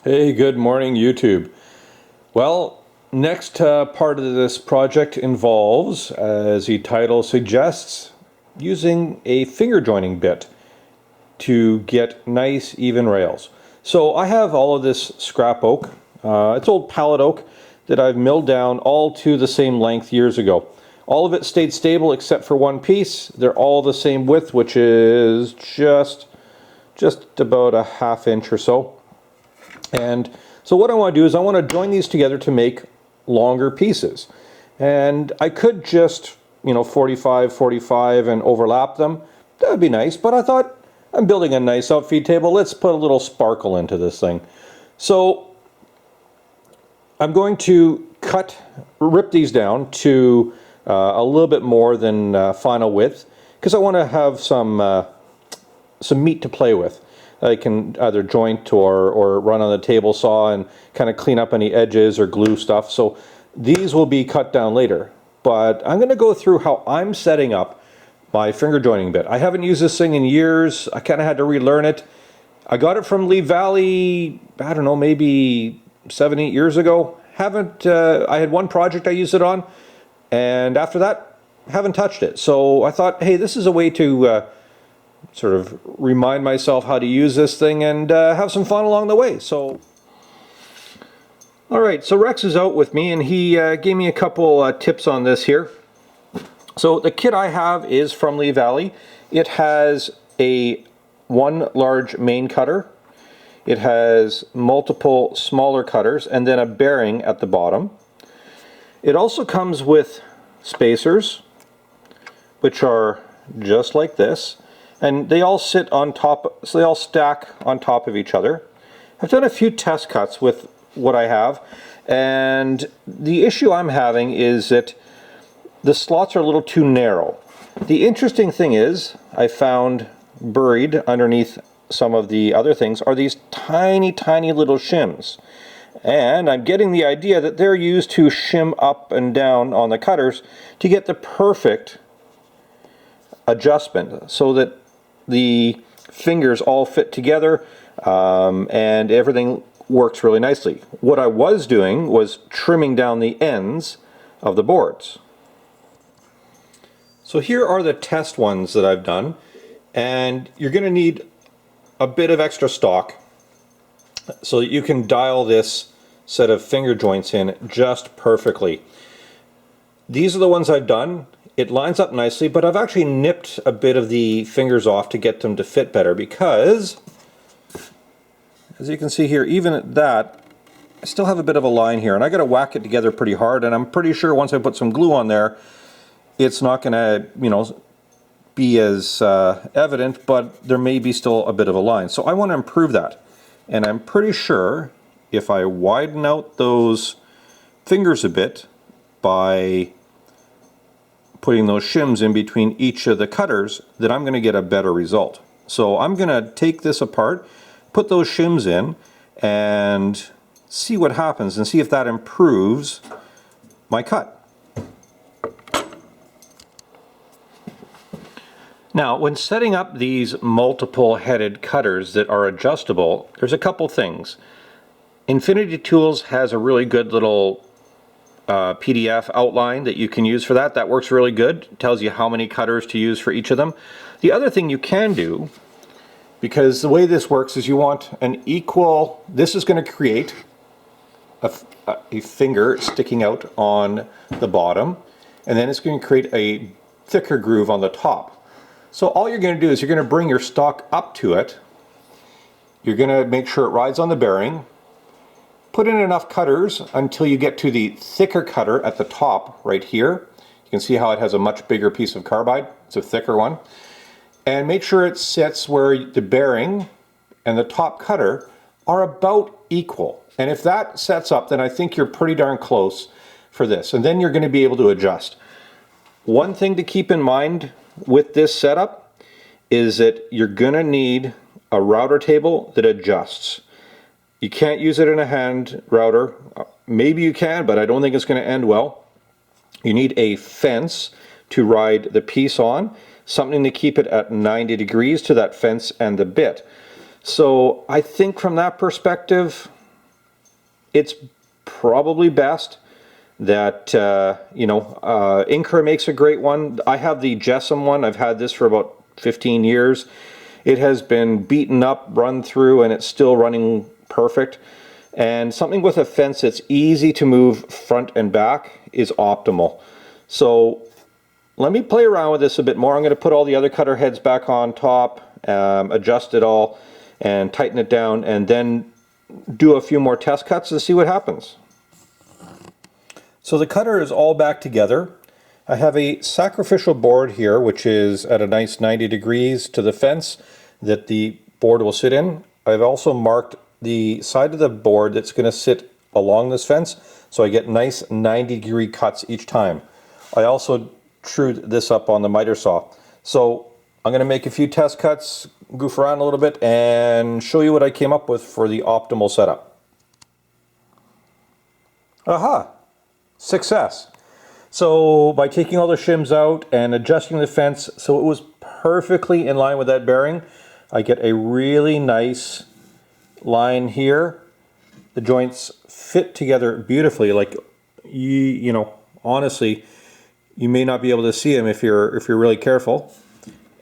Hey, good morning, YouTube. Well, next part of this project involves, as the title suggests, using a finger joining bit to get nice, even rails. So I have all of this scrap oak. It's old pallet oak that I've milled down all to the same length years ago. All of it stayed stable except for one piece. They're all the same width, which is just about a ½ inch or so. And so what I want to do is I want to join these together to make longer pieces. And I could just, 45 and overlap them. That would be nice, but I thought I'm building a nice outfeed table. Let's put a little sparkle into this thing. So I'm going to rip these down to a little bit more than final width because I want to have some meat to play with. I can either joint or run on the table saw and kind of clean up any edges or glue stuff. So these will be cut down later. But I'm going to go through how I'm setting up my finger joining bit. I haven't used this thing in years. I kind of had to relearn it. I got it from Lee Valley, I don't know, maybe 7-8 years ago. I had one project I used it on, and after that, haven't touched it. So I thought, hey, this is a way to sort of remind myself how to use this thing and have some fun along the way. So, all right, so Rex is out with me and he gave me a couple tips on this here. So the kit I have is from Lee Valley. It has one large main cutter. It has multiple smaller cutters and then a bearing at the bottom. It also comes with spacers, which are just like this. And they all sit on top, so they all stack on top of each other. I've done a few test cuts with what I have, and the issue I'm having is that the slots are a little too narrow. The interesting thing is, I found buried underneath some of the other things are these tiny, tiny little shims. And I'm getting the idea that they're used to shim up and down on the cutters to get the perfect adjustment so that the fingers all fit together and everything works really nicely. What I was doing was trimming down the ends of the boards. So here are the test ones that I've done, and you're going to need a bit of extra stock so that you can dial this set of finger joints in just perfectly. These are the ones I've done. It lines up nicely, but I've actually nipped a bit of the fingers off to get them to fit better because, as you can see here, even at that, I still have a bit of a line here, and I got to whack it together pretty hard, and I'm pretty sure once I put some glue on there, it's not going to, be as evident, but there may be still a bit of a line. So I want to improve that, and I'm pretty sure if I widen out those fingers a bit by putting those shims in between each of the cutters, that I'm going to get a better result. So I'm going to take this apart, put those shims in, and see what happens and see if that improves my cut. Now, when setting up these multiple headed cutters that are adjustable, there's a couple things. Infinity Tools has a really good little PDF outline that you can use for that. That works really good. It tells you how many cutters to use for each of them. The other thing you can do, because the way this works is you want an equal, this is going to create a finger sticking out on the bottom, and then it's going to create a thicker groove on the top. So all you're going to do is you're going to bring your stock up to it. You're going to make sure it rides on the bearing. Put in enough cutters until you get to the thicker cutter at the top right here. You can see how it has a much bigger piece of carbide. It's a thicker one. And make sure it sits where the bearing and the top cutter are about equal. And if that sets up, then I think you're pretty darn close for this. And then you're going to be able to adjust. One thing to keep in mind with this setup is that you're going to need a router table that adjusts. You can't use it in a hand router. Maybe you can, but I don't think it's going to end well. You need a fence to ride the piece on, something to keep it at 90 degrees to that fence and the bit. So I think from that perspective, it's probably best that, Incra makes a great one. I have the Jessam one. I've had this for about 15 years. It has been beaten up, run through, and it's still running perfect. And something with a fence that's easy to move front and back is optimal. So let me play around with this a bit more. I'm going to put all the other cutter heads back on top, adjust it all, and tighten it down, and then do a few more test cuts and see what happens. So the cutter is all back together. I have a sacrificial board here, which is at a nice 90 degrees to the fence that the board will sit in. I've also marked the side of the board that's going to sit along this fence, so I get nice 90-degree cuts each time. I also trued this up on the miter saw. So I'm going to make a few test cuts, goof around a little bit, and show you what I came up with for the optimal setup. Aha! Success! So by taking all the shims out and adjusting the fence so it was perfectly in line with that bearing, I get a really nice line here. The joints fit together beautifully. Like, honestly, you may not be able to see them if you're really careful.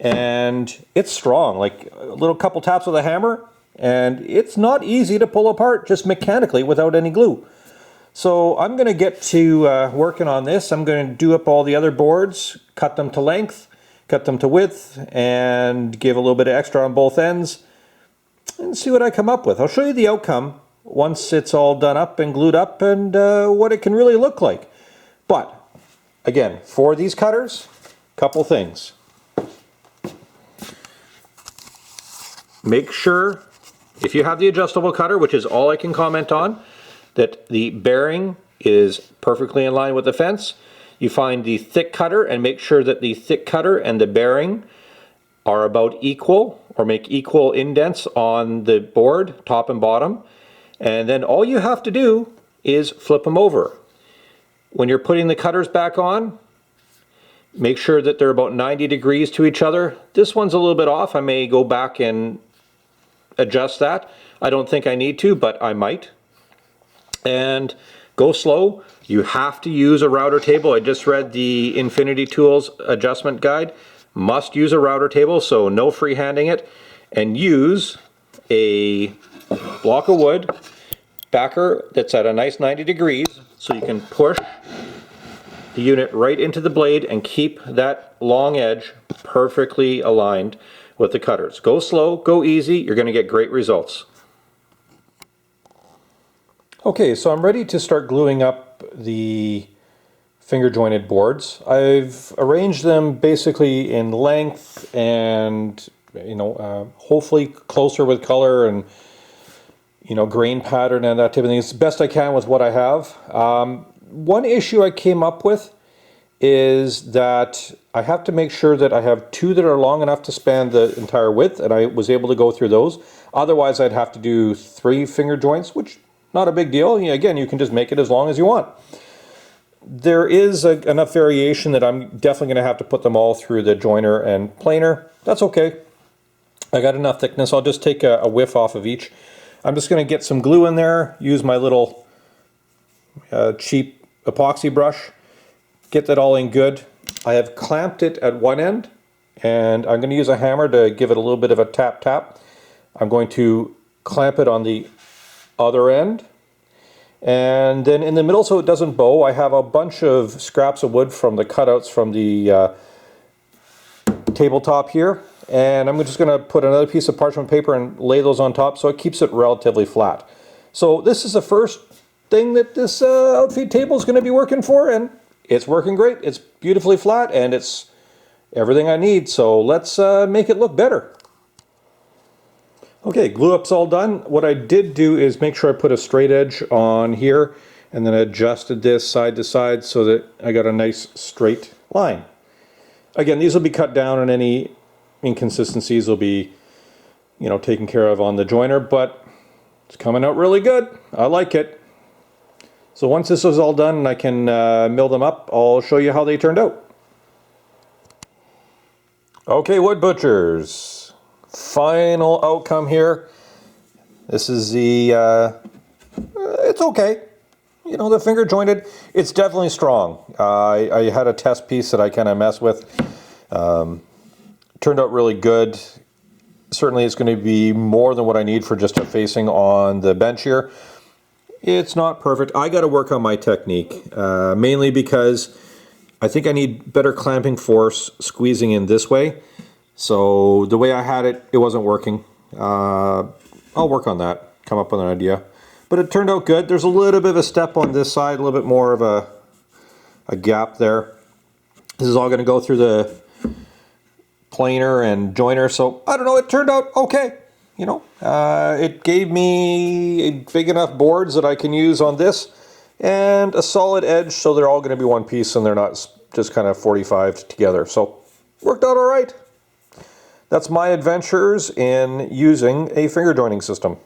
And it's strong, like a little couple taps with a hammer, and it's not easy to pull apart just mechanically without any glue. So I'm going to get to working on this. I'm going to do up all the other boards, cut them to length, cut them to width, and give a little bit of extra on both ends, and see what I come up with. I'll show you the outcome once it's all done up and glued up, and what it can really look like. But again, for these cutters, couple things. Make sure, if you have the adjustable cutter, which is all I can comment on, that the bearing is perfectly in line with the fence. You find the thick cutter and make sure that the thick cutter and the bearing are about equal, or make equal indents on the board, top and bottom. And then all you have to do is flip them over. When you're putting the cutters back on, make sure that they're about 90 degrees to each other. This one's a little bit off. I may go back and adjust that. I don't think I need to, but I might. And go slow. You have to use a router table. I just read the Infinity Tools adjustment guide. Must use a router table, so no freehanding it. And use a block of wood backer that's at a nice 90 degrees, so you can push the unit right into the blade and keep that long edge perfectly aligned with the cutters. Go slow, go easy, you're going to get great results. Okay, so I'm ready to start gluing up the finger jointed boards. I've arranged them basically in length and hopefully closer with color and grain pattern and that type of thing. It's the best I can with what I have. One issue I came up with is that I have to make sure that I have two that are long enough to span the entire width, and I was able to go through those. Otherwise I'd have to do 3 finger joints, which not a big deal. Again, you can just make it as long as you want. There is enough variation that I'm definitely going to have to put them all through the joiner and planer. That's okay. I got enough thickness. I'll just take a whiff off of each. I'm just going to get some glue in there, use my little cheap epoxy brush, get that all in good. I have clamped it at one end, and I'm going to use a hammer to give it a little bit of a tap tap. I'm going to clamp it on the other end, and then in the middle, so it doesn't bow, I have a bunch of scraps of wood from the cutouts from the tabletop here, and I'm just going to put another piece of parchment paper and lay those on top so it keeps it relatively flat. So this is the first thing that this outfeed table is going to be working for, and it's working great. It's beautifully flat and it's everything I need, so let's make it look better. Okay, glue up's all done. What I did do is make sure I put a straight edge on here and then adjusted this side to side so that I got a nice straight line. Again, these will be cut down and any inconsistencies will be, taken care of on the joiner, but it's coming out really good. I like it. So once this is all done and I can mill them up, I'll show you how they turned out. Okay, wood butchers. Final outcome here. This is the it's okay. You know, the finger jointed, it's definitely strong. I had a test piece that I kind of messed with. Turned out really good. Certainly it's going to be more than what I need for just a facing on the bench here. It's not perfect. I got to work on my technique, mainly because I think I need better clamping force squeezing in this way. So the way I had it, it wasn't working. I'll work on that, come up with an idea. But it turned out good. There's a little bit of a step on this side, a little bit more of a gap there. This is all going to go through the planer and joiner, so I don't know, it turned out okay. You know, it gave me big enough boards that I can use on this and a solid edge, so they're all going to be one piece and they're not just kind of 45 together. So worked out all right. That's my adventures in using a finger joining system.